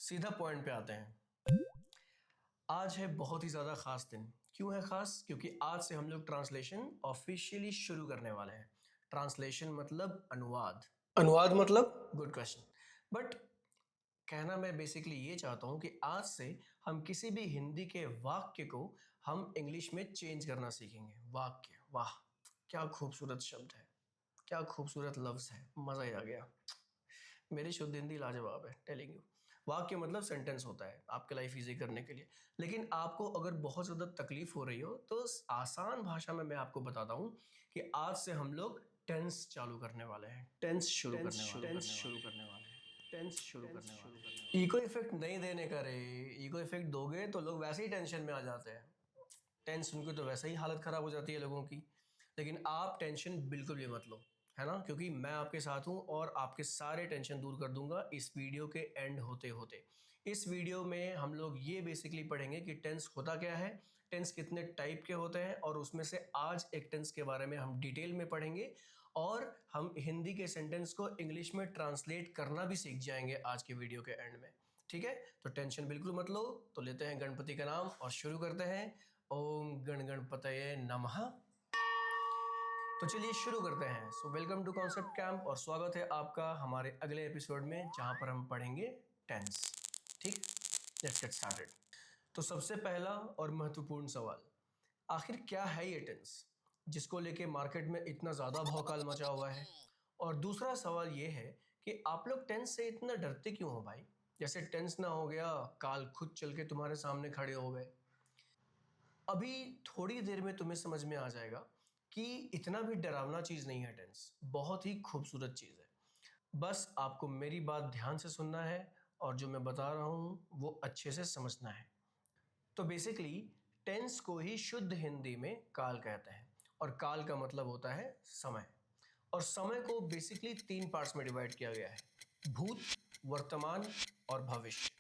सीधा पॉइंट पे आते हैं। आज है बहुत ही ज़्यादा ख़ास दिन। क्यों है ख़ास? क्योंकि आज से हम लोग ट्रांसलेशन ऑफिशियली शुरू करने वाले हैं। ट्रांसलेशन मतलब अनुवाद। अनुवाद मतलब गुड क्वेश्चन। बट कहना मैं बेसिकली ये चाहता हूँ कि आज से हम किसी भी हिंदी के वाक्य को हम इंग्लिश में चेंज करना सीखेंगे। वाक्य, वाह क्या खूबसूरत शब्द है, क्या खूबसूरत लफ्ज़ है, मज़ा ही आ गया। मेरी शुद्ध हिंदी लाजवाब है, टेलिंग यू। वाक्य मतलब सेंटेंस होता है आपके लाइफ इजी करने के लिए। लेकिन आपको अगर बहुत ज़्यादा तकलीफ हो रही हो तो आसान भाषा में मैं आपको बताता हूँ कि आज से हम लोग टेंस चालू करने वाले हैं। टेंस शुरू करने वाले हैं। टेंस शुरू करने वाले हैं। ईगो इफेक्ट नहीं देने का रे। ईगो इफेक्ट दोगे तो लोग वैसे ही टेंशन में आ जाते हैं। टेंस सुन के तो वैसे ही हालत ख़राब हो जाती है लोगों की। लेकिन आप टेंशन बिल्कुल भी मत लो, है ना, क्योंकि मैं आपके साथ हूँ और आपके सारे टेंशन दूर कर दूंगा इस वीडियो के एंड होते होते। इस वीडियो में हम लोग ये बेसिकली पढ़ेंगे कि टेंस होता क्या है, टेंस कितने टाइप के होते हैं, और उसमें से आज एक टेंस के बारे में हम डिटेल में पढ़ेंगे और हम हिंदी के सेंटेंस को इंग्लिश में ट्रांसलेट करना भी सीख जाएंगे आज के वीडियो के एंड में। ठीक है, तो टेंशन बिल्कुल मत लो। तो लेते हैं गणपति का नाम और शुरू करते हैं। ओम गण गणपतये नमः। तो चलिए शुरू करते हैं। So welcome to concept camp और स्वागत है आपका हमारे अगले एपिसोड में जहां पर हम पढ़ेंगे टेंस। ठीक, लेट्स गेट स्टार्टेड। तो सबसे पहला और महत्वपूर्ण सवाल, आखिर क्या है ये टेंस जिसको लेके मार्केट में इतना ज़्यादा भौकाल मचा हुआ है? और दूसरा सवाल ये है कि आप लोग टेंस से इतना डरते क्यों हो भाई? जैसे टेंस ना हो गया काल खुद चल के तुम्हारे सामने खड़े हो गए। अभी थोड़ी देर में तुम्हें समझ में आ जाएगा कि इतना भी डरावना चीज़ नहीं है टेंस, बहुत ही खूबसूरत चीज़ है। बस आपको मेरी बात ध्यान से सुनना है और जो मैं बता रहा हूँ वो अच्छे से समझना है। तो बेसिकली टेंस को ही शुद्ध हिंदी में काल कहते हैं और काल का मतलब होता है समय। और समय को बेसिकली तीन पार्ट्स में डिवाइड किया गया है: भूत, वर्तमान और भविष्य।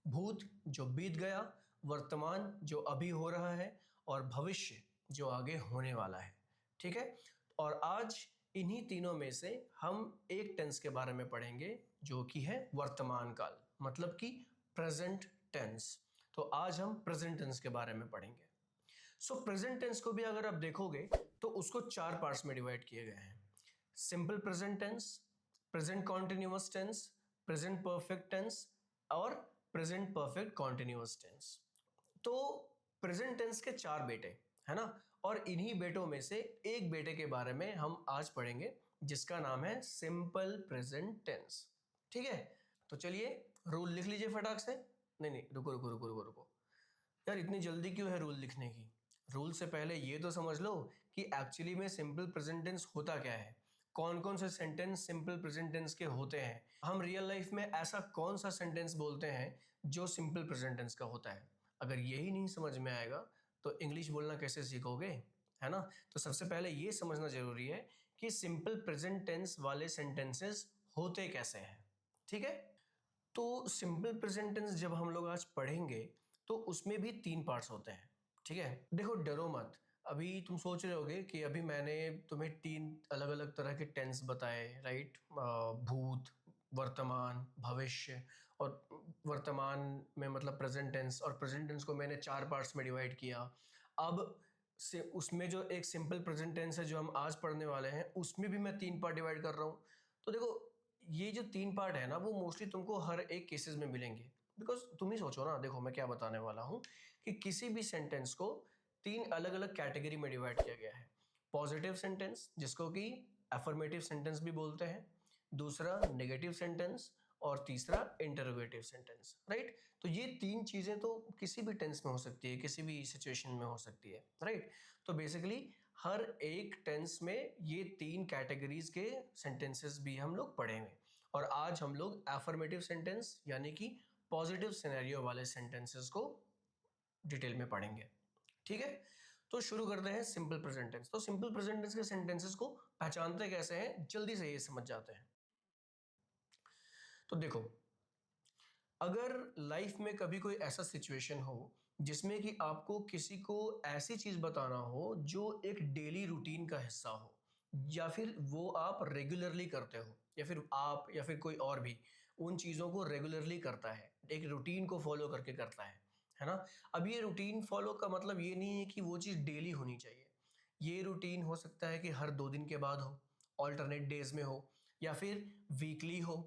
भूत जो बीत गया, वर्तमान जो अभी हो रहा है, और भविष्य जो आगे होने वाला है। ठीक है, और आज इन्हीं तीनों में से हम एक टेंस के बारे में पढ़ेंगे जो कि है वर्तमान काल, मतलब कि प्रेजेंट टेंस। तो आज हम प्रेजेंट टेंस के बारे में पढ़ेंगे। सो प्रेजेंट टेंस को भी अगर आप देखोगे तो उसको चार पार्ट्स में डिवाइड किए गए हैं: simple present tense, present continuous tense, present perfect tense और प्रेजेंट परफेक्ट कॉन्टिन्यूअस टेंस। तो प्रेजेंट टेंस के चार बेटे, है ना, और इन्हीं बेटों में से एक बेटे के बारे में हम आज पढ़ेंगे जिसका नाम है सिंपल प्रेजेंट टेंस। ठीक है, तो चलिए रूल लिख लीजिए फटाक से। नहीं नहीं, रुको रुको रुको रुको रुको यार, इतनी जल्दी क्यों है रूल लिखने की? रूल से पहले ये तो समझ लो कि एक्चुअली में सिंपल प्रेजेंट टेंस होता क्या है, कौन कौन से सेंटेंस सिंपल प्रेजेंट टेंस के होते हैं, हम रियल लाइफ में ऐसा कौन सा सेंटेंस बोलते हैं जो सिंपल प्रेजेंट टेंस का होता है। अगर यही नहीं समझ में आएगा तो इंग्लिश बोलना कैसे सीखोगे, है ना? तो सबसे पहले ये समझना जरूरी है कि सिंपल प्रेजेंट टेंस वाले सेंटेंसेस होते कैसे हैं। ठीक है, तो सिंपल प्रेजेंट टेंस जब हम लोग आज पढ़ेंगे तो उसमें भी तीन पार्ट्स होते हैं। ठीक है, देखो डरो मत। अभी तुम सोच रहे होगे कि अभी मैंने तुम्हें तीन अलग अलग तरह के टेंस बताए, राइट? भूत, वर्तमान, भविष्य। और वर्तमान में मतलब प्रेजेंट टेंस, और प्रेजेंट टेंस को मैंने चार पार्ट्स में डिवाइड किया। अब से उसमें जो एक सिंपल प्रेजेंट टेंस है जो हम आज पढ़ने वाले हैं उसमें भी मैं तीन पार्ट डिवाइड कर रहा हूँ। तो देखो ये जो तीन पार्ट है ना वो मोस्टली तुमको हर एक केसेस में मिलेंगे। बिकॉज तुम ही सोचो ना, देखो मैं क्या बताने वाला हूँ कि किसी भी सेंटेंस को तीन अलग अलग कैटेगरी में डिवाइड किया गया है। पॉजिटिव सेंटेंस जिसको कि अफर्मेटिव सेंटेंस भी बोलते हैं, दूसरा नेगेटिव सेंटेंस, और तीसरा इंटरोगेटिव सेंटेंस, राइट? तो ये तीन चीज़ें तो किसी भी टेंस में हो सकती है, किसी भी सिचुएशन में हो सकती है, राइट? तो बेसिकली हर एक टेंस में ये तीन कैटेगरीज के सेंटेंसेस भी हम लोग पढ़ेंगे। और आज हम लोग एफर्मेटिव सेंटेंस यानी कि पॉजिटिव सिनेरियो वाले सेंटेंसेस को डिटेल में पढ़ेंगे। ठीक है, तो शुरू करते हैं सिंपल प्रेजेंट टेंस। तो सिंपल प्रेजेंट टेंस के सेंटेंसेस को पहचानते कैसे हैं, जल्दी से ये समझ जाते हैं। तो देखो, अगर लाइफ में कभी कोई ऐसा सिचुएशन हो जिसमें कि आपको किसी को ऐसी चीज बताना हो जो एक डेली रूटीन का हिस्सा हो, या फिर वो आप रेगुलरली करते हो, या फिर आप या फिर कोई और भी, उन चीज़ों को रेगुलरली करता है, एक रूटीन को फॉलो करके करता है ना। अब ये रूटीन फॉलो का मतलब ये नहीं है कि वो चीज़ डेली होनी चाहिए। ये रूटीन हो सकता है कि हर 2 दिन के बाद हो, ऑल्टरनेट डेज में हो, या फिर वीकली हो,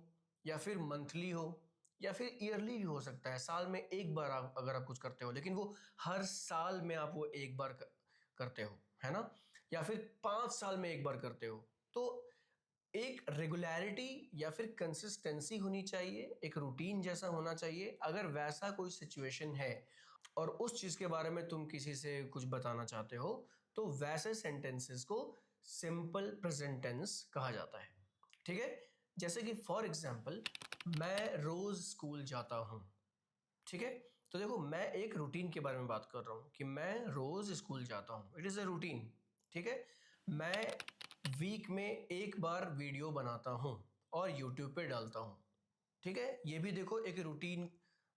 या फिर मंथली हो, या फिर ईयरली भी हो सकता है। साल में एक बार आप अगर आप कुछ करते हो, लेकिन वो हर साल में आप वो एक बार करते हो, है ना, या फिर 5 साल में एक बार करते हो। तो एक रेगुलरिटी या फिर कंसिस्टेंसी होनी चाहिए, एक रूटीन जैसा होना चाहिए। अगर वैसा कोई सिचुएशन है और उस चीज़ के बारे में तुम किसी से कुछ बताना चाहते हो, तो वैसे सेंटेंसेस को सिंपल प्रेजेंट टेंस कहा जाता है। ठीक है, जैसे कि फॉर एग्जांपल, मैं रोज स्कूल जाता हूँ। ठीक है, तो देखो मैं एक रूटीन के बारे में बात कर रहा हूँ कि मैं रोज स्कूल जाता हूँ, इट इज़ अ रूटीन। ठीक है, मैं वीक में एक बार वीडियो बनाता हूँ और यूट्यूब पे डालता हूँ। ठीक है, ये भी देखो एक रूटीन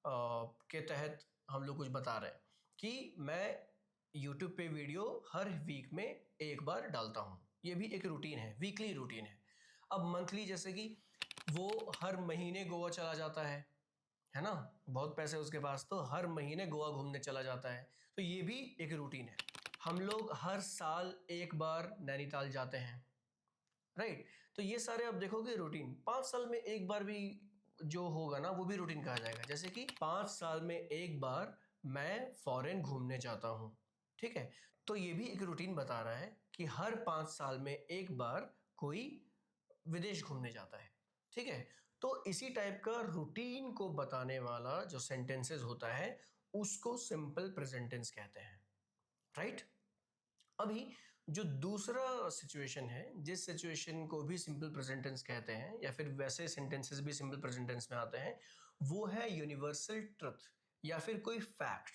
के तहत हम लोग कुछ बता रहे हैं कि मैं यूट्यूब पे वीडियो हर वीक में एक बार डालता हूँ। ये भी एक रूटीन है, वीकली रूटीन है। अब मंथली, जैसे कि वो हर महीने गोवा चला जाता है ना, बहुत पैसे उसके पास, तो हर महीने गोवा घूमने चला जाता है, तो ये भी एक रूटीन है। हम लोग हर साल एक बार नैनीताल जाते हैं, राइट। तो ये सारे आप देखोगे रूटीन, 5 साल में एक बार भी जो होगा ना वो भी रूटीन कहा जाएगा। जैसे कि 5 साल में एक बार मैं फॉरेन घूमने जाता हूँ। ठीक है, तो ये भी एक रूटीन बता रहा है कि हर 5 साल में एक बार कोई विदेश घूमने जाता है। ठीक है, तो इसी टाइप का रूटीन को बताने वाला जो सेंटेंसेस होता है उसको सिंपल प्रेजेंट टेंस कहते हैं, राइट। अभी जो दूसरा सिचुएशन है, जिस सिचुएशन को भी सिंपल प्रेजेंट टेंस कहते हैं या फिर वैसे सेंटेंसेस भी सिंपल प्रेजेंट टेंस में आते हैं, वो है यूनिवर्सल ट्रुथ या फिर कोई फैक्ट,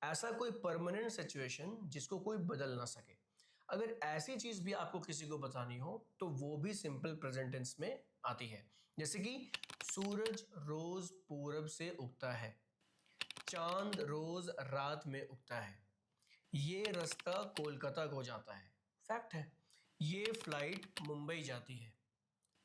ऐसा कोई परमानेंट सिचुएशन जिसको कोई बदल ना सके। अगर ऐसी चीज भी आपको किसी को बतानी हो तो वो भी सिंपल प्रेजेंट टेंस में आती है। जैसे कि सूरज रोज पूरब से उगता है, चांद रोज रात में उगता है, ये रास्ता कोलकाता को जाता है, फैक्ट है। ये फ्लाइट मुंबई जाती है,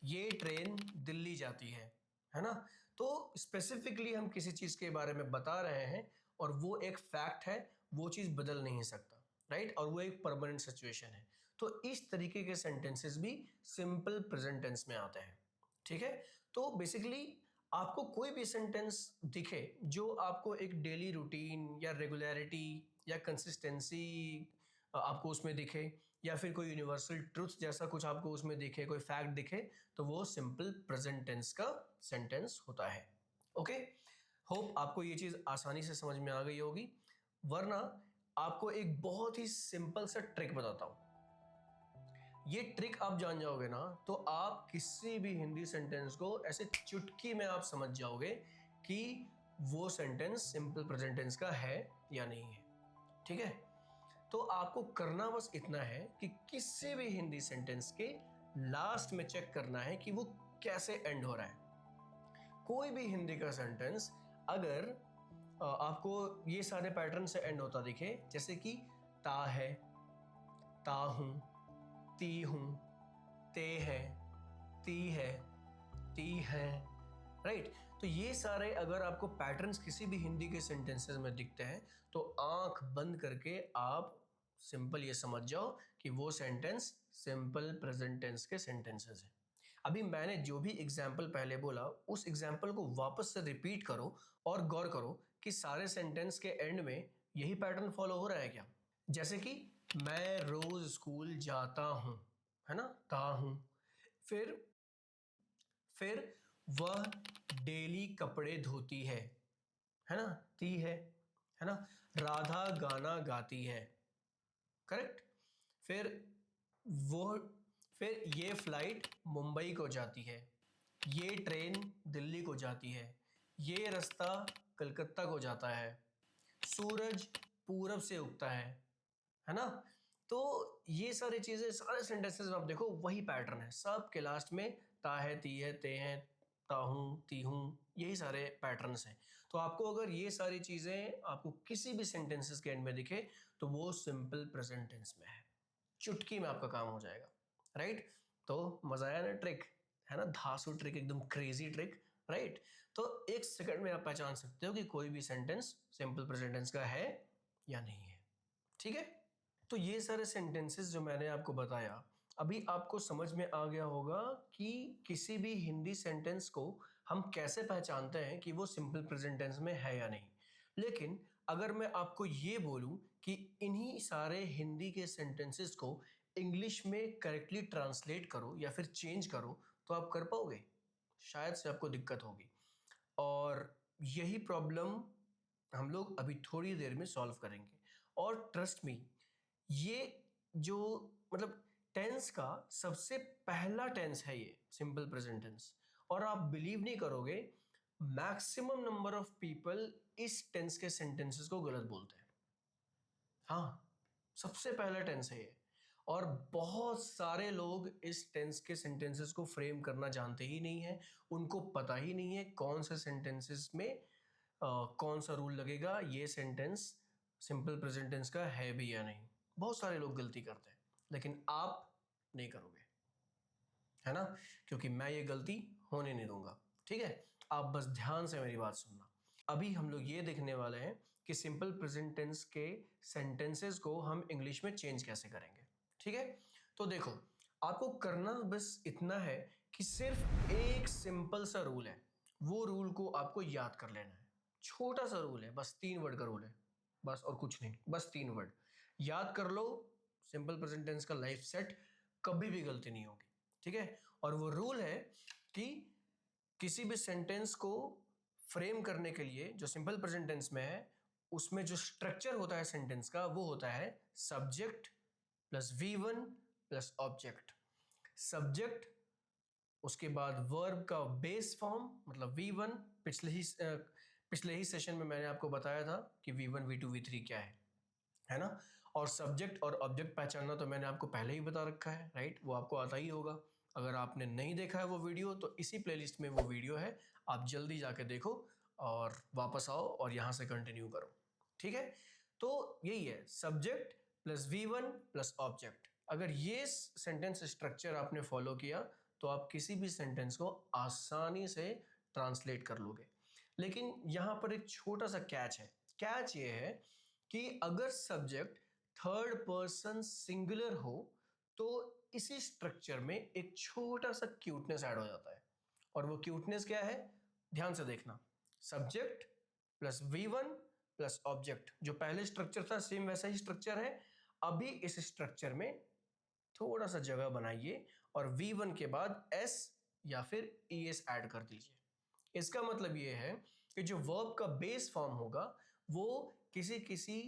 ये ट्रेन दिल्ली जाती है ना। तो स्पेसिफिकली हम किसी चीज़ के बारे में बता रहे हैं और वो एक फैक्ट है, वो चीज़ बदल नहीं सकता, राइट, और वो एक परमानेंट सिचुएशन है। तो इस तरीके के सेंटेंसेस भी सिंपल प्रेजेंट टेंस में आते हैं। ठीक है, तो बेसिकली आपको कोई भी सेंटेंस दिखे जो आपको एक डेली रूटीन या रेगुलरिटी या कंसिस्टेंसी आपको उसमें दिखे, या फिर कोई यूनिवर्सल ट्रुथ जैसा कुछ आपको उसमें दिखे, कोई फैक्ट दिखे, तो वो सिंपल प्रेजेंट टेंस का सेंटेंस होता है। ओके, होप आपको ये चीज़ आसानी से समझ में आ गई होगी। वरना आपको एक बहुत ही सिंपल सा ट्रिक बताता हूँ। ये ट्रिक आप जान जाओगे ना तो आप किसी भी हिंदी सेंटेंस को ऐसे चुटकी में आप समझ जाओगे कि वो सेंटेंस सिंपल प्रेजेंट टेंस का है या नहीं है। ठीक है, तो आपको करना बस इतना है कि किसी भी हिंदी सेंटेंस के लास्ट में चेक करना है कि वो कैसे एंड हो रहा है। कोई भी हिंदी का सेंटेंस अगर आपको ये सारे पैटर्न से एंड होता दिखे, जैसे कि ता है, ता हूं, ती हूं, ते है, ती है, ती है, राइट। तो ये सारे अगर आपको पैटर्न्स किसी भी हिंदी के सेंटेंसेस में दिखते हैं तो आंख बंद करके आप सिंपल ये समझ जाओ कि वो सेंटेंस सिंपल प्रेजेंट टेंस के सेंटेंसेस हैं। अभी मैंने जो भी एग्जाम्पल पहले बोला उस एग्जाम्पल को वापस से रिपीट करो और गौर करो कि सारे सेंटेंस के एंड में यही पैटर्न फॉलो हो रहा है क्या। जैसे कि मैं रोज स्कूल जाता हूं, है ना, ता हूं। फिर फिर वह डेली कपड़े धोती है ना, ती है ना। राधा गाना गाती है, करेक्ट। फिर वो फिर ये फ्लाइट मुंबई को जाती है, ये ट्रेन दिल्ली को जाती है, ये रास्ता कलकत्ता को जाता है, सूरज पूरब से उगता है ना। तो ये सारी चीजें सारे सेंटेंसेस में आप देखो वही पैटर्न है, सब के लास्ट में ता है, ती है, ते हैं, ता हूं, ती हूं, यही सारे पैटर्न्स हैं। तो आपको अगर ये सारी चीजें आपको किसी भी सेंटेंसेस के एंड में दिखे तो वो सिंपल प्रेजेंट टेंस में है, चुटकी में आपका काम हो जाएगा, राइट। तो मजा आया ना ट्रिक, है ना, धांसू ट्रिक, एकदम क्रेजी ट्रिक। राइट? तो एक सेकंड में आप पहचान सकते हो कि कोई भी सेंटेंस सिंपल प्रेजेंट टेंस का है या नहीं है। ठीक है? तो ये सारे सेंटेंसेस जो मैंने आपको बताया, अभी आपको समझ में आ गया होगा कि किसी भी हिंदी सेंटेंस को हम कैसे पहचानते हैं कि वो सिंपल प्रेजेंट टेंस में है या नहीं। लेकिन अगर मैं आपको ये बोलूं कि इन्हीं सारे हिंदी के सेंटेंसेस को इंग्लिश में करेक्टली ट्रांसलेट करो या फिर चेंज करो, तो आप कर पाओगे? शायद से आपको दिक्कत होगी। और यही प्रॉब्लम हम लोग अभी थोड़ी देर में सॉल्व करेंगे। और ट्रस्ट मी, ये जो मतलब टेंस का सबसे पहला टेंस है ये सिंपल प्रेजेंट टेंस। और आप बिलीव नहीं करोगे, मैक्सिमम नंबर ऑफ पीपल इस टेंस के सेंटेंसेस को गलत बोलते हैं। हाँ, सबसे पहला टेंस है ये। और बहुत सारे लोग इस टेंस के सेंटेंसेस को फ्रेम करना जानते ही नहीं है। उनको पता ही नहीं है कौन से सेंटेंसेस में कौन सा रूल लगेगा, ये सेंटेंस सिंपल प्रेजेंट टेंस का है भी या नहीं। बहुत सारे लोग गलती करते हैं, लेकिन आप नहीं करोगे, है ना? क्योंकि मैं ये गलती होने नहीं दूंगा। ठीक है? आप बस ध्यान से मेरी बात सुनना। अभी हम लोग ये देखने वाले हैं कि सिंपल प्रेजेंट टेंस के सेंटेंसेस को हम इंग्लिश में चेंज कैसे करेंगे। ठीक है? तो देखो, आपको करना बस इतना है कि सिर्फ एक सिंपल सा रूल है, वो रूल को आपको याद कर लेना है। छोटा सा रूल है, बस 3 वर्ड का रूल है, बस और कुछ नहीं, बस 3 वर्ड याद कर लो। सिंपल प्रेजेंट टेंस का लाइफ सेट, कभी भी गलती नहीं होगी। ठीक है? और वो रूल है कि किसी भी सेंटेंस को फ्रेम करने के लिए जो सिंपल प्रेजेंट टेंस में है, उसमें जो स्ट्रक्चर होता है सेंटेंस का, वो होता है subject plus V1 plus object. Subject, उसके बाद वर्ब का बेस फॉर्म मतलब V1। पिछले ही सेशन में मैंने आपको बताया था कि V1 V2 V3 क्या है ना? और सब्जेक्ट और ऑब्जेक्ट पहचानना तो मैंने आपको पहले ही बता रखा है, राइट? वो आपको आता ही होगा। अगर आपने नहीं देखा है वो वीडियो, तो इसी प्लेलिस्ट में वो वीडियो है, आप जल्दी जाके देखो और वापस आओ और यहाँ से कंटिन्यू करो। ठीक है? तो यही है, subject plus V1 plus object. अगर ये सेंटेंस स्ट्रक्चर आपने फॉलो किया, तो आप किसी भी सेंटेंस को आसानी से ट्रांसलेट कर लोगे। लेकिन यहाँ पर एक छोटा सा कैच है। कैच ये है कि अगर सब्जेक्ट थर्ड पर्सन सिंगुलर हो, तो इसी स्ट्रक्चर में एक छोटा सा क्यूटनेस ऐड हो जाता है। और वो क्यूटनेस क्या है? ध्यान से देखना। Subject plus V1 plus object, जो पहले स्ट्रक्चर था सेम वैसा ही स्ट्रक्चर है। अभी इस स्ट्रक्चर में थोड़ा सा जगह बनाइए और V1 के बाद S या फिर ES ऐड कर दीजिए। इसका मतलब ये है कि जो वर्ब का बेस फॉर्म होगा, वो किसी किसी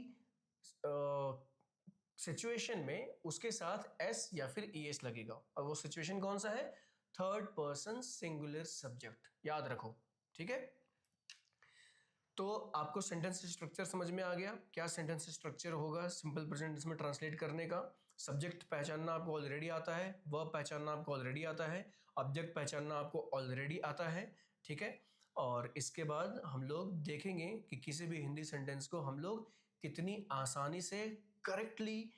सिचुएशन में उसके साथ S या फिर ES लगेगा। और वो सिचुएशन कौन सा है? थर्ड पर्सन सिंगुलर सब्जेक्ट, याद रखो। ठीक है? तो आपको सेंटेंस स्ट्रक्चर समझ में आ गया, क्या सेंटेंस स्ट्रक्चर होगा सिंपल प्रेजेंट टेंस में ट्रांसलेट करने का। सब्जेक्ट पहचानना आपको ऑलरेडी आता है, वर्ब पहचानना आपको ऑलरेडी आता है, ऑब्जेक्ट पहचानना आपको ऑलरेडी आता है। ठीक है? और इसके बाद हम लोग देखेंगे कि किसी भी हिंदी सेंटेंस को हम लोग कितनी आसानी से करेक्टली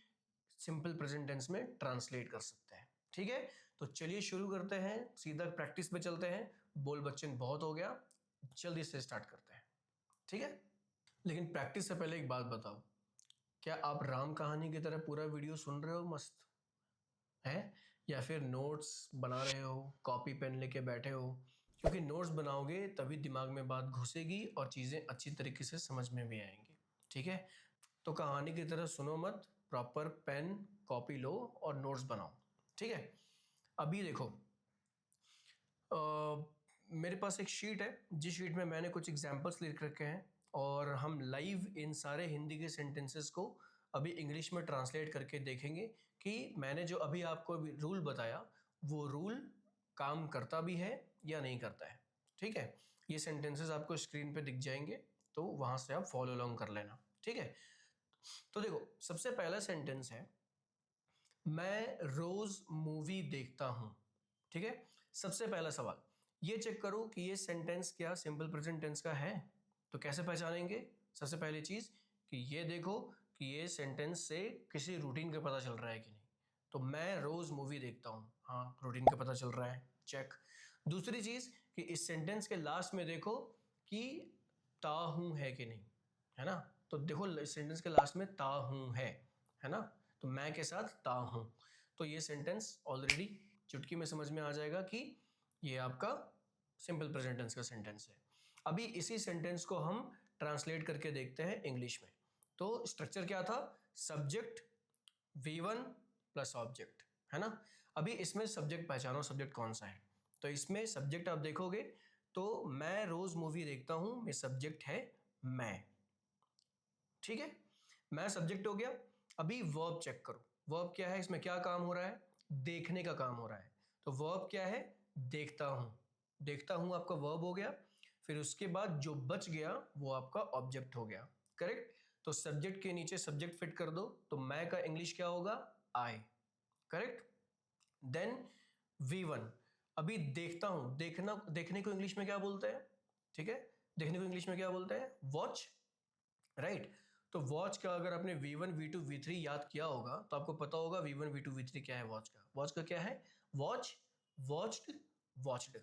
सिंपल प्रेजेंट टेंस में ट्रांसलेट कर सकते हैं। ठीक है? तो चलिए शुरू करते हैं, सीधा प्रैक्टिस पे चलते हैं। बोल बच्चन बहुत हो गया, जल्दी से स्टार्ट करते हैं। ठीक है? लेकिन प्रैक्टिस से पहले एक बात बताओ, क्या आप राम कहानी की तरह पूरा वीडियो सुन रहे हो मस्त है, या फिर नोट्स बना रहे हो, कॉपी पेन लेके बैठे हो? क्योंकि नोट्स बनाओगे तभी दिमाग में बात घुसेगी और चीज़ें अच्छी तरीके से समझ में भी आएंगी। ठीक है? तो कहानी की तरह सुनो मत, प्रॉपर पेन कॉपी लो और नोट्स बनाओ। ठीक है? अभी देखो, मेरे पास एक शीट है, जिस शीट में मैंने कुछ एग्जांपल्स लिख रखे हैं, और हम लाइव इन सारे हिंदी के सेंटेंसेस को अभी इंग्लिश में ट्रांसलेट करके देखेंगे कि मैंने जो अभी आपको रूल बताया, वो रूल काम करता भी है या नहीं करता है। ठीक है? ये सेंटेंसेस आपको स्क्रीन पे दिख जाएंगे, तो वहाँ से आप फॉलो अलोंग कर लेना। ठीक है? तो देखो, सबसे पहला सेंटेंस है, मैं रोज मूवी देखता हूं। ठीक है? सबसे पहला सवाल ये चेक करो कि ये सेंटेंस क्या सिंपल प्रेजेंट टेंस का है। तो कैसे पहचानेंगे? सबसे पहली चीज कि ये देखो कि ये सेंटेंस से किसी रूटीन का पता चल रहा है कि नहीं। तो मैं रोज मूवी देखता हूं, हाँ रूटीन का पता चल रहा है, चेक। दूसरी चीज कि इस सेंटेंस के लास्ट में देखो कि ता हूं है कि नहीं, है ना। तो देखो इस सेंटेंस के लास्ट में ता हूं है ना, तो मैं के साथ ता हूं, तो ये सेंटेंस ऑलरेडी चुटकी में समझ में आ जाएगा कि ये आपका सिंपल प्रेजेंट टेंस का सेंटेंस है। अभी इसी सेंटेंस को हम ट्रांसलेट करके देखते हैं इंग्लिश में। तो स्ट्रक्चर क्या था, सब्जेक्ट V1 प्लस ऑब्जेक्ट, है ना। अभी इसमें सब्जेक्ट पहचानो, सब्जेक्ट कौन सा है। तो इसमें सब्जेक्ट आप देखोगे तो मैं रोज मूवी देखता हूं में सब्जेक्ट है मैं, ठीक है, मैं सब्जेक्ट हो गया। अभी वर्ब चेक करो, वर्ब क्या है, इसमें क्या काम हो रहा है, देखने का काम हो रहा है। तो वर्ब क्या है, देखता हूं, देखता हूं आपका वर्ब हो गया। फिर उसके बाद जो बच गया वो आपका ऑब्जेक्ट हो गया, करेक्ट। तो सब्जेक्ट के नीचे सब्जेक्ट फिट कर दो, तो मैं का इंग्लिश क्या होगा, आई, करेक्ट। देन V1, अभी देखता हूं, देखना, देखने को इंग्लिश में क्या बोलते हैं, ठीक है, देखने को इंग्लिश में क्या बोलते हैं, वॉच, राइट। तो वॉच का अगर आपने V1 V2 V3 याद किया होगा तो आपको पता होगा V1 V2 V3 क्या है वॉच का। वॉच का क्या है, वॉच, वॉच्ड, वॉच्ड,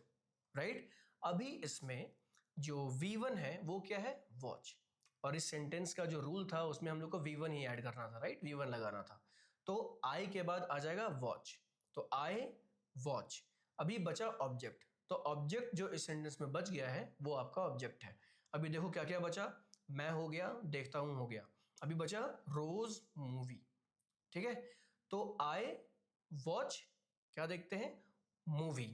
राइट। अभी इसमें जो V1 है वो क्या है, वॉच, और इस सेंटेंस का जो रूल था उसमें हम लोग को V1 ही ऐड करना था, राइट, V1 लगाना था। तो आई के बाद आ जाएगा वॉच, तो आई वॉच। अभी बचा ऑब्जेक्ट, तो ऑब्जेक्ट जो इस सेंटेंस में बच गया है वो आपका ऑब्जेक्ट है। अभी देखो क्या क्या बचा, मैं हो गया, देखता हूं हो गया, अभी बचा रोज मूवी, ठीक है। तो आई वॉच, क्या देखते हैं, मूवी,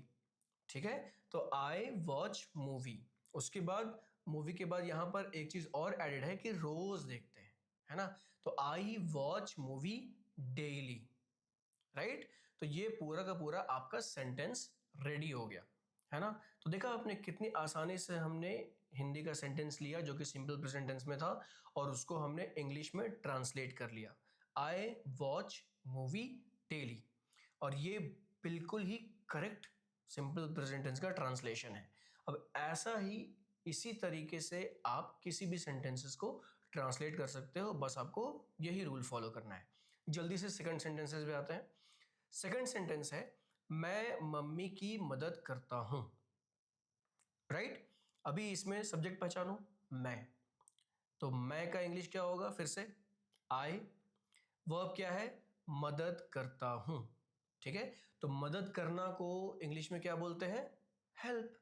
ठीक है। तो आई वॉच मूवी, उसके बाद मूवी के बाद यहां पर एक चीज और एडेड है कि रोज देखते हैं, है ना। तो I watch movie daily, right. तो ये पूरा का पूरा आपका सेंटेंस रेडी हो गया, है ना। तो देखा आपने कितनी आसानी से हमने हिंदी का सेंटेंस लिया जो कि सिंपल प्रेजेंट टेंस में था और उसको हमने इंग्लिश में ट्रांसलेट कर लिया, आई वॉच मूवी डेली। और ये बिल्कुल ही करेक्ट सिंपल प्रेजेंट टेंस का ट्रांसलेशन है। अब ऐसा ही इसी तरीके से आप किसी भी सेंटेंसेस को ट्रांसलेट कर सकते हो, बस आपको यही रूल फॉलो करना है। जल्दी से सेकंड सेंटेंसेस पे आते हैं। सेकंड सेंटेंस है मैं मम्मी की मदद करता हूं, राइट। अभी इसमें सब्जेक्ट पहचानो, मैं, तो मैं का इंग्लिश क्या होगा, फिर से आई, वर्ब क्या है, मदद करता हूं, ठीक है। तो मदद करना को इंग्लिश में क्या बोलते हैं, हेल्प,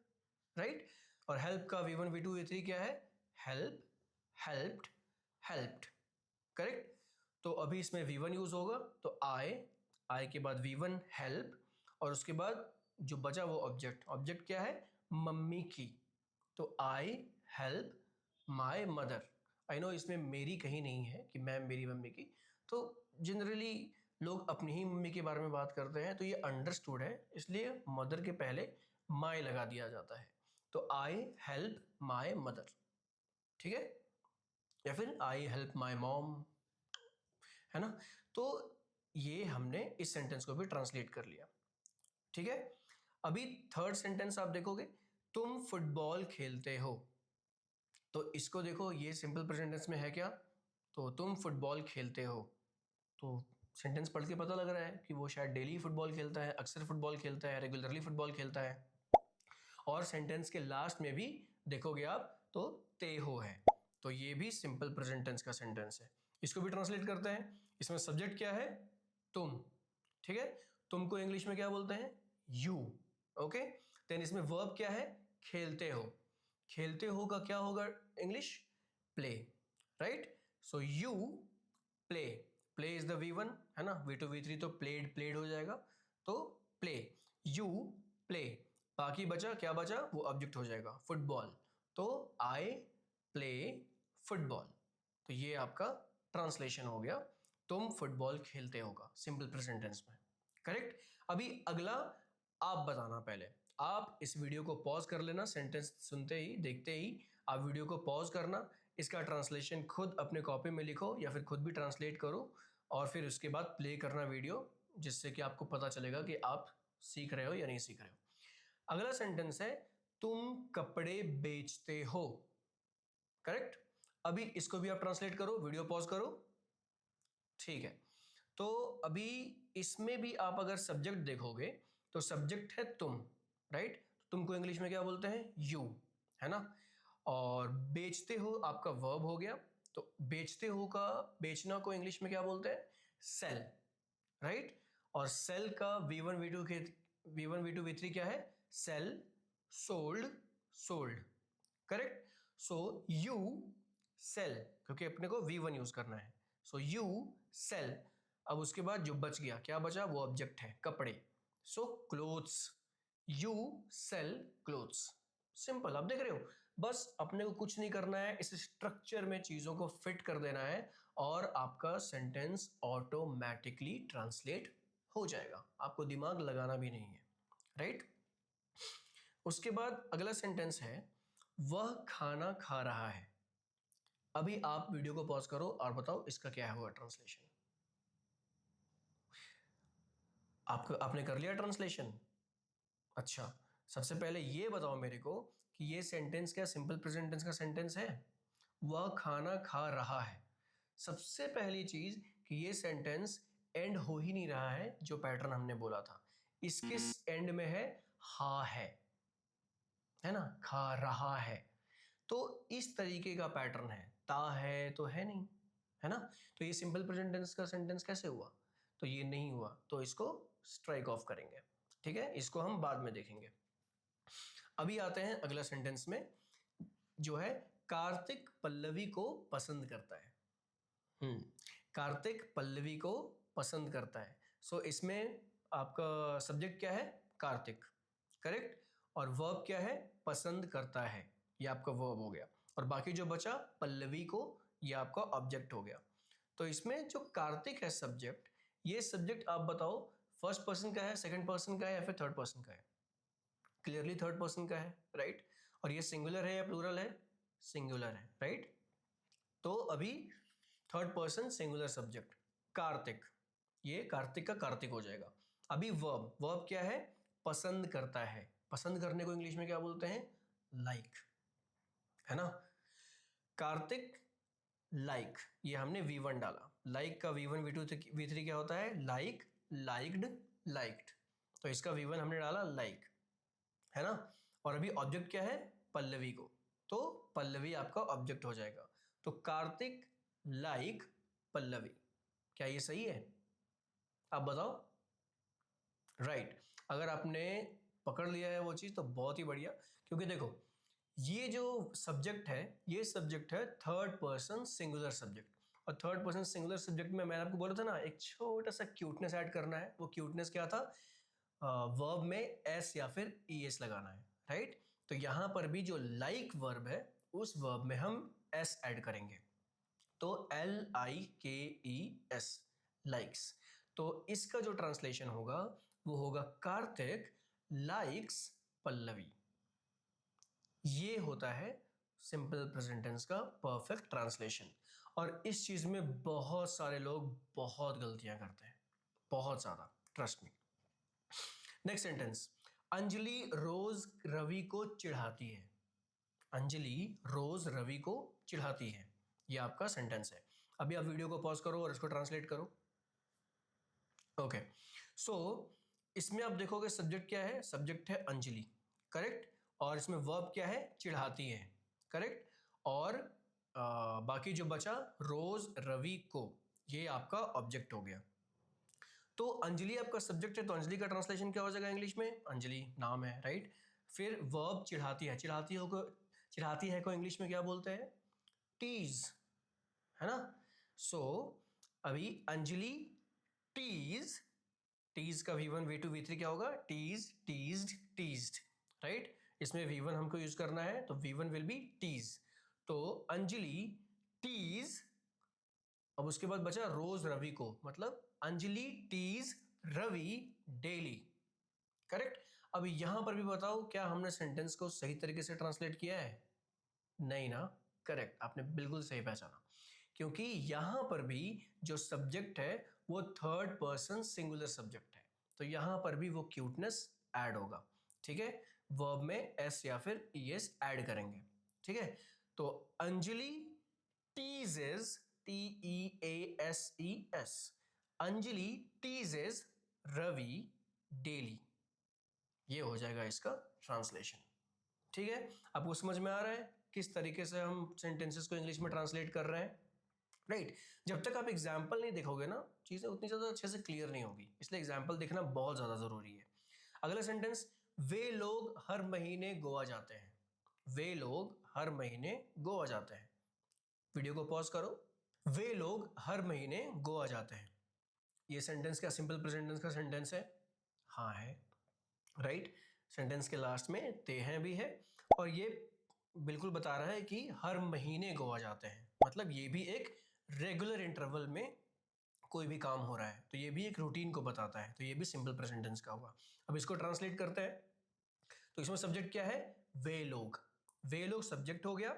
राइट। और हेल्प का V1 V2 V3 क्या है, हेल्प, हेल्प्ड, हेल्प्ड, करेक्ट। तो अभी इसमें V1 यूज होगा, तो आई के बाद V1 हेल्प, और उसके बाद जो बचा वो ऑब्जेक्ट, ऑब्जेक्ट क्या है, मम्मी की, तो I help my mother. I know इसमें मेरी कहीं नहीं है कि मैं मेरी मम्मी की, तो जनरली लोग अपनी ही मम्मी के बारे में बात करते हैं, तो ये अंडरस्टूड है, इसलिए मदर के पहले माई लगा दिया जाता है। तो आई हेल्प माई मदर, ठीक है, या फिर आई हेल्प माई मॉम, है ना। तो ये हमने इस सेंटेंस को भी ट्रांसलेट कर लिया, ठीक है। अभी थर्ड सेंटेंस आप देखोगे, तुम फुटबॉल खेलते हो, तो इसको देखो ये सिंपल प्रेजेंट टेंस में है क्या, तो तुम फुटबॉल खेलते हो, तो सेंटेंस पढ़ के पता लग रहा है कि वो शायद डेली फुटबॉल खेलता है, अक्सर फुटबॉल खेलता है, रेगुलरली फुटबॉल खेलता है। और सेंटेंस के लास्ट में भी देखोगे आप तो ते हो है, तो ये भी सिंपल प्रेजेंट टेंस का सेंटेंस है। इसको भी ट्रांसलेट करते हैं। इसमें सब्जेक्ट क्या है, तुम, ठीक है, तुमको इंग्लिश में क्या बोलते हैं, यू, ओके। देन इसमें वर्ब क्या है, खेलते हो, खेलते हो का क्या होगा English, play, right. So you play, play is the V1, है ना, V2 V3 तो प्लेड, प्लेड हो जाएगा, तो प्ले, यू प्ले। बाकी बचा क्या बचा, वो ऑब्जेक्ट हो जाएगा फुटबॉल, तो आई प्ले फुटबॉल। तो ये आपका ट्रांसलेशन हो गया, तुम फुटबॉल खेलते होगा सिंपल प्रेजेंट टेंस में, करेक्ट। अभी अगला आप बताना, पहले आप इस वीडियो को पॉज कर लेना, सेंटेंस सुनते ही देखते ही आप वीडियो को पॉज करना, इसका ट्रांसलेशन खुद अपने कॉपी में लिखो या फिर खुद भी ट्रांसलेट करो, और फिर उसके बाद प्ले करना वीडियो, जिससे कि आपको पता चलेगा कि आप सीख रहे हो या नहीं सीख रहे हो। अगला सेंटेंस है तुम कपड़े बेचते हो, करेक्ट। अभी इसको भी आप ट्रांसलेट करो, वीडियो पॉज करो, ठीक है। तो अभी इसमें भी आप अगर सब्जेक्ट देखोगे तो सब्जेक्ट है तुम, राइट। तुमको इंग्लिश में क्या बोलते हैं, यू, है ना। और बेचते हो आपका वर्ब हो गया, तो बेचते हो का, बेचना को इंग्लिश में क्या बोलते हैं, सेल, राइट। और सेल का V1 V2 के V1 V2 V3 क्या है, sell, sold, sold, correct. So you sell, क्योंकि अपने को V1 यूज करना है, सो यू सेल। अब उसके बाद जो बच गया, क्या बचा, वो ऑब्जेक्ट है, कपड़े, so clothes, you sell clothes. Simple, आप देख रहे हो, बस अपने को कुछ नहीं करना है, इस स्ट्रक्चर में चीजों को फिट कर देना है और आपका सेंटेंस ऑटोमेटिकली ट्रांसलेट हो जाएगा, आपको दिमाग लगाना भी नहीं है, राइट। उसके बाद अगला सेंटेंस है, वह खाना खा रहा है। अभी आप वीडियो को पॉज करो और बताओ इसका क्या हुआ ट्रांसलेशन। आपने कर लिया ट्रांसलेशन? अच्छा, सबसे पहले ये बताओ मेरे को कि ये सेंटेंस क्या सिंपल प्रेजेंट टेंस का सेंटेंस है? वह खाना खा रहा है। सबसे पहली चीज कि ये सेंटेंस एंड हो ही नहीं रहा है, जो पैटर्न हमने बोला था, इसके एंड में है हा है ना, खा रहा है। तो इस तरीके का पैटर्न है, ता है तो है नहीं, है ना। तो ये सिंपल प्रेजेंट टेंस का सेंटेंस कैसे हुआ? तो ये नहीं हुआ, तो इसको स्ट्राइक ऑफ करेंगे, ठीक है, इसको हम बाद में देखेंगे। अभी आते हैं अगला सेंटेंस में, जो है कार्तिक पल्लवी को पसंद करता है। कार्तिक पल्लवी को पसंद करता है। सो इसमें आपका सब्जेक्ट क्या है, कार्तिक, करेक्ट। और वर्ब क्या है, पसंद करता है, ये आपका वर्ब हो गया। और बाकी जो बचा पल्लवी को, ये आपका ऑब्जेक्ट हो गया। तो इसमें जो कार्तिक है सब्जेक्ट, ये सब्जेक्ट आप बताओ फर्स्ट पर्सन का है, सेकंड पर्सन का है, या फिर थर्ड पर्सन का है? क्लियरली थर्ड पर्सन का है, राइट। और ये सिंगुलर है या प्लूरल है? सिंगुलर है, राइट। तो अभी third person singular subject Kartik, ये कार्तिक का कार्तिक हो जाएगा। अभी वर्ब, वर्ब क्या है, पसंद करता है। पसंद करने को इंग्लिश में क्या बोलते हैं, लाइक, है ना। कार्तिक लाइक, ये हमने V1 डाला, लाइक का V1 V2 V3 क्या होता है, लाइक, लाइक्ड, लाइक्ड। तो इसका V1 हमने डाला लाइक, है ना। और अभी ऑब्जेक्ट क्या है, पल्लवी को, तो पल्लवी आपका ऑब्जेक्ट हो जाएगा। तो कार्तिक लाइक पल्लवी, क्या ये सही है? आप बताओ, राइट। अगर आपने पकड़ लिया है वो चीज तो बहुत ही बढ़िया, क्योंकि देखो ये जो सब्जेक्ट है, ये सब्जेक्ट है थर्ड पर्सन सिंगुलर सब्जेक्ट। और थर्ड पर्सन सिंगुलर सब्जेक्ट में मैंने आपको बोला था ना, एक छोटा सा क्यूटनेस ऐड करना है। वो क्यूटनेस क्या था, वर्ब में एस या फिर ES लगाना है, राइट। तो यहां पर भी जो लाइक वर्ब है, उस वर्ब में हम एस ऐड करेंगे, तो LIKES, लाइक्स। तो इसका जो ट्रांसलेशन होगा वो होगा कार्तिक लाइक्स पल्लवी। ये होता है सिंपल प्रेजेंट टेंस का परफेक्ट ट्रांसलेशन। और इस चीज में बहुत सारे लोग बहुत गलतियां करते हैं, बहुत ज्यादा, trust me. Next sentence, Anjali रोज रवि को चिढ़ाती है। अंजलि रोज रवि को चिढ़ाती है, ये आपका सेंटेंस है। अभी आप वीडियो को पॉज करो और इसको ट्रांसलेट करो। ओके, सो इसमें आप देखोगे सब्जेक्ट क्या है, सब्जेक्ट है अंजलि, करेक्ट। और इसमें वर्ब क्या है, चिढ़ाती है, करेक्ट। और बाकी जो बचा रोज रवि को, ये आपका ऑब्जेक्ट हो गया। तो अंजलि आपका सब्जेक्ट है, तो अंजलि का ट्रांसलेशन क्या हो जाएगा इंग्लिश में, अंजलि नाम है, राइट। फिर वर्ब चिढ़ाती है, चिढ़ाती है को इंग्लिश में क्या बोलते हैं, टीज, है ना। सो अभी अंजलि टीज, टीज का V1 V2 V3 क्या होगा, टीज, टीज्ड, टीज्ड, राइट। इसमें V1 हमको यूज करना है, तो V1 विल बी टीज। तो अंजलि टीज, अब उसके बाद बचा रोज रवि को, मतलब Anjali tease Ravi daily, correct. अब यहां पर भी बताओ, क्या हमने सेंटेंस को सही तरीके से ट्रांसलेट किया है? नहीं ना, करेक्ट, आपने बिल्कुल सही पहचाना, क्योंकि यहां पर भी जो सब्जेक्ट है वो थर्ड पर्सन सिंगुलर सब्जेक्ट है, तो यहां पर भी वो क्यूटनेस ऐड होगा, ठीक है। वर्ब में एस या फिर ES ऐड करेंगे, ठीक है। तो Anjali teases, TEASES, Anjali teases Ravi daily, ये हो जाएगा इसका ट्रांसलेशन। ठीक है, आपको समझ में आ रहा है किस तरीके से हम सेंटेंसेस को इंग्लिश में ट्रांसलेट कर रहे हैं? राइट। जब तक आप एग्जाम्पल नहीं देखोगे ना, चीज़ें उतनी ज़्यादा अच्छे से क्लियर नहीं होगी, इसलिए एग्जाम्पल देखना बहुत ज़्यादा ज़रूरी है। अगला सेंटेंस, वे लोग हर महीने गोवा जाते हैं। वे लोग हर महीने गोवा जाते हैं। वीडियो को पॉज करो। वे लोग हर महीने गोवा जाते हैं, ये सेंटेंस क्या सिंपल प्रेजेंट टेंस का सेंटेंस है? हाँ है। राइट। सेंटेंस के लास्ट में ते हैं भी है, और ये बिल्कुल बता रहा है कि हर महीने गोवा जाते हैं, मतलब ये भी एक रेगुलर इंटरवल में कोई भी काम हो रहा है, तो ये भी एक रूटीन को बताता है, तो ये भी सिंपल प्रेजेंट टेंस का हुआ। अब इसको ट्रांसलेट करते हैं, तो इसमें सब्जेक्ट क्या है? वे लोग। वे लोग सब्जेक्ट हो गया,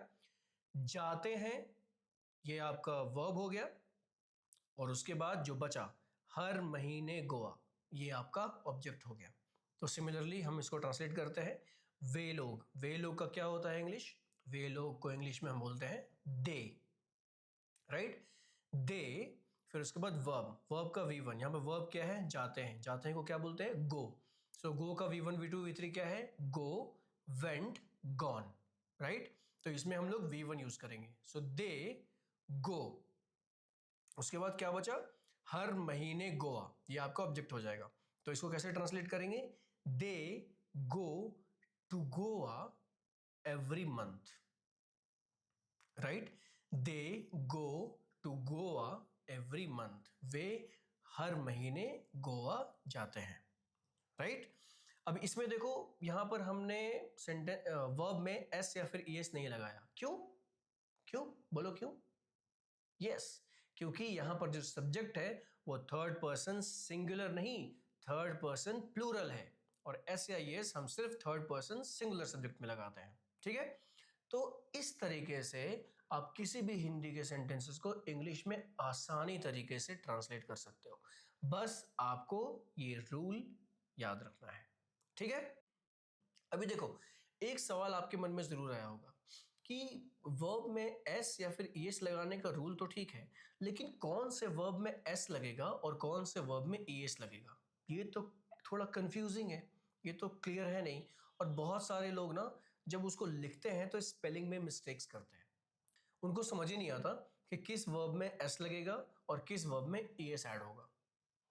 जाते हैं ये आपका वर्ब हो गया, और उसके बाद जो बचा हर महीने गोवा, ये आपका ऑब्जेक्ट हो गया। तो सिमिलरली हम इसको ट्रांसलेट करते हैं, वे लोग। वे लोग का क्या होता है इंग्लिश? वे लोग को इंग्लिश में हम बोलते हैं दे। राइट, दे। फिर उसके बाद वर्ब, वर्ब का V1, यहाँ पे वर्ब क्या है? जाते हैं। जाते हैं को क्या बोलते हैं? गो। सो गो का V1 V2 V3 क्या है? गो, वेंट, गॉन। राइट, तो इसमें हम लोग V1 यूज करेंगे, सो दे गो। उसके बाद क्या बचा? हर महीने गोवा, ये आपका ऑब्जेक्ट हो जाएगा। तो इसको कैसे ट्रांसलेट करेंगे? They go to Goa every month. Right, they go to Goa every month, वे हर महीने गोवा जाते हैं। राइट, अब इसमें देखो, यहां पर हमने सेंटेंस वर्ब में एस या फिर ईएस नहीं लगाया। क्यों? क्यों बोलो क्यों? यस, क्योंकि यहां पर जो सब्जेक्ट है वो थर्ड पर्सन सिंगुलर नहीं, थर्ड पर्सन प्लूरल है, और एस या एस हम सिर्फ थर्ड पर्सन सिंगुलर सब्जेक्ट में लगाते हैं। ठीक है, तो इस तरीके से आप किसी भी हिंदी के सेंटेंसेस को इंग्लिश में आसानी तरीके से ट्रांसलेट कर सकते हो, बस आपको ये रूल याद रखना है। ठीक है, अभी देखो, एक सवाल आपके मन में जरूर आया होगा कि वर्ब में एस या फिर ईएस लगाने का रूल तो ठीक है, लेकिन कौन से वर्ब में एस लगेगा और कौन से वर्ब में ईएस लगेगा? ये तो थोड़ा कंफ्यूजिंग है, ये तो क्लियर है नहीं। और बहुत सारे लोग ना जब उसको लिखते हैं तो स्पेलिंग में मिस्टेक्स करते हैं, उनको समझ ही नहीं आता कि किस वर्ब में एस लगेगा और किस वर्ब में ईएस ऐड होगा,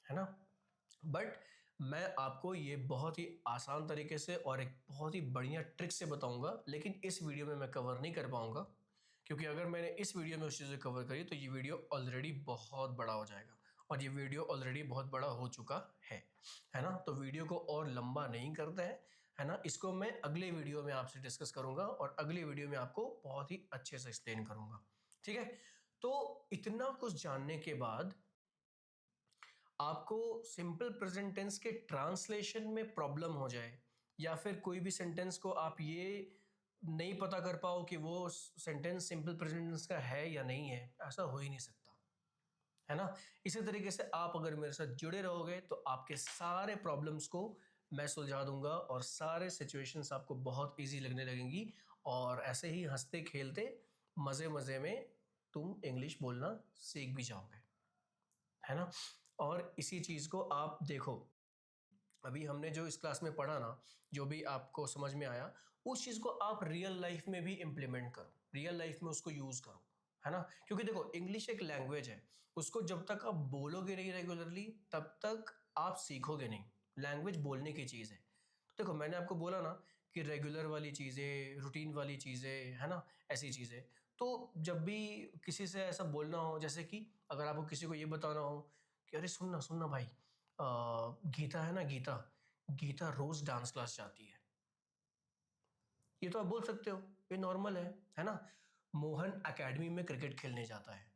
है ना? बट मैं आपको ये बहुत ही आसान तरीके से और एक बहुत ही बढ़िया ट्रिक से बताऊंगा, लेकिन इस वीडियो में मैं कवर नहीं कर पाऊंगा, क्योंकि अगर मैंने इस वीडियो में उस चीज़ को कवर करी तो ये वीडियो ऑलरेडी बहुत बड़ा हो जाएगा, और ये वीडियो ऑलरेडी बहुत बड़ा हो चुका है ना? तो वीडियो को और लंबा नहीं करते हैं, है ना? इसको मैं अगले वीडियो में आपसे डिस्कस करूंगा, और अगले वीडियो में आपको बहुत ही अच्छे से एक्सप्लेन करूंगा। ठीक है, तो इतना कुछ जानने के बाद आपको सिंपल प्रेजेंट टेंस के ट्रांसलेशन में प्रॉब्लम हो जाए, या फिर कोई भी सेंटेंस को आप ये नहीं पता कर पाओ कि वो सेंटेंस सिंपल प्रेजेंट टेंस का है या नहीं है, ऐसा हो ही नहीं सकता, है ना? इसी तरीके से आप अगर मेरे साथ जुड़े रहोगे तो आपके सारे प्रॉब्लम्स को मैं सुलझा दूंगा, और सारे सिचुएशंस आपको बहुत इजी लगने लगेंगी, और ऐसे ही हंसते खेलते मज़े मज़े में तुम इंग्लिश बोलना सीख भी जाओगे, है ना? और इसी चीज़ को आप देखो, अभी हमने जो इस क्लास में पढ़ा ना, जो भी आपको समझ में आया, उस चीज़ को आप रियल लाइफ में भी इम्प्लीमेंट करो, रियल लाइफ में उसको यूज़ करो, है ना? क्योंकि देखो, इंग्लिश एक लैंग्वेज है, उसको जब तक आप बोलोगे नहीं रेगुलरली तब तक आप सीखोगे नहीं। लैंग्वेज बोलने की चीज़ है। तो देखो, मैंने आपको बोला ना कि रेगुलर वाली चीज़ें, रूटीन वाली चीज़ें, है ना, ऐसी चीज़ें। तो जब भी किसी से ऐसा बोलना हो, जैसे कि अगर आपको किसी को ये बताना हो कि अरे सुनना सुनना भाई, गीता है ना, गीता गीता रोज डांस क्लास जाती है, ये तो आप बोल सकते हो, ये नॉर्मल है ना? मोहन एकेडमी में क्रिकेट खेलने जाता है।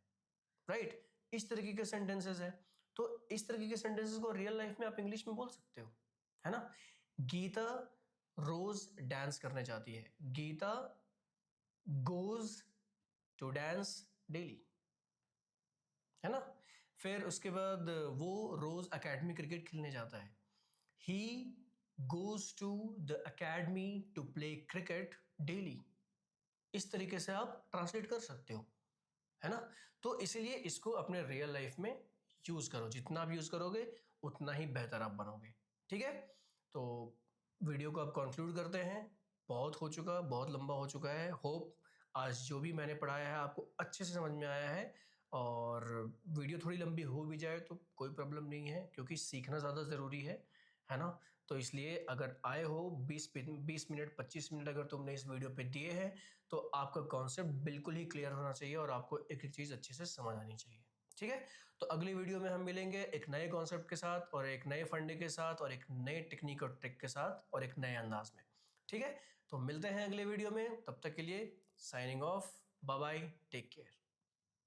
राइट, इस तरीके के सेंटेंसेस है। तो इस तरीके के सेंटेंसेस को रियल लाइफ में आप इंग्लिश में बोल सकते हो, है ना? गीता रोज डांस करने जाती है, Geeta goes to dance daily, है ना? फिर उसके बाद वो रोज एकेडमी क्रिकेट खेलने जाता है, he goes to the academy to play cricket daily. इस तरीके से आप ट्रांसलेट कर सकते हो, है ना? तो इसीलिए इसको अपने रियल लाइफ में यूज करो, जितना आप यूज करोगे उतना ही बेहतर आप बनोगे। ठीक है, तो वीडियो को अब कंक्लूड करते हैं। बहुत हो चुका, बहुत लंबा हो चुका है। होप आज जो भी मैंने पढ़ाया है आपको अच्छे से समझ में आया है, और वीडियो थोड़ी लंबी हो भी जाए तो कोई प्रॉब्लम नहीं है, क्योंकि सीखना ज़्यादा ज़रूरी है ना। तो इसलिए अगर आए हो 20 मिनट 25 मिनट अगर तुमने इस वीडियो पे दिए हैं, तो आपका कॉन्सेप्ट बिल्कुल ही क्लियर होना चाहिए और आपको एक एक चीज़ अच्छे से समझ आनी चाहिए। ठीक है, तो अगली वीडियो में हम मिलेंगे एक नए कॉन्सेप्ट के साथ, और एक नए फंडे के साथ, और एक नए टेक्निक और ट्रिक के साथ, और एक नए अंदाज में। ठीक है, तो मिलते हैं अगले वीडियो में। तब तक के लिए signing off, bye bye, take care.